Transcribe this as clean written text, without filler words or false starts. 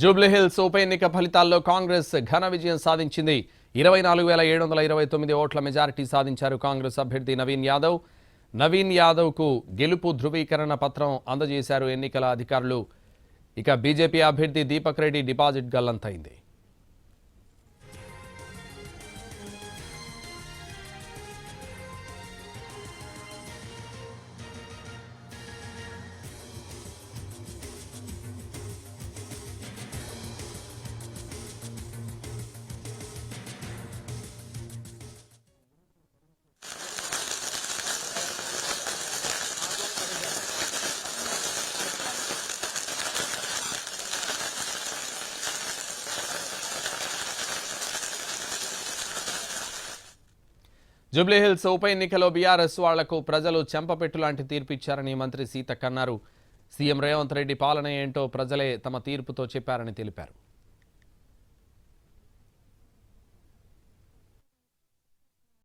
జూబ్లీహిల్స్ ఉప ఎన్నిక ఫలితాల్లో కాంగ్రెస్ ఘన విజయం సాధించింది. 24,729 ఓట్ల మెజారిటీ సాధించారు కాంగ్రెస్ అభ్యర్థి నవీన్ యాదవ్కు గెలుపు ధృవీకరణ పత్రం అందజేశారు ఎన్నికల అధికారులు. ఇక బీజేపీ అభ్యర్థి దీపక్ రెడ్డి డిపాజిట్ గల్లంతైంది. జూబ్లీహిల్స్ ఉప ఎన్నికలో బీఆర్ఎస్ వాళ్లకు ప్రజలు చెంపపెట్టు లాంటి తీర్పు ఇచ్చారని మంత్రి సీతక్క అన్నారు. సీఎం రేవంత్ రెడ్డి పాలన ఏంటో ప్రజలే తమ తీర్పుతో చెప్పారని తెలిపారు.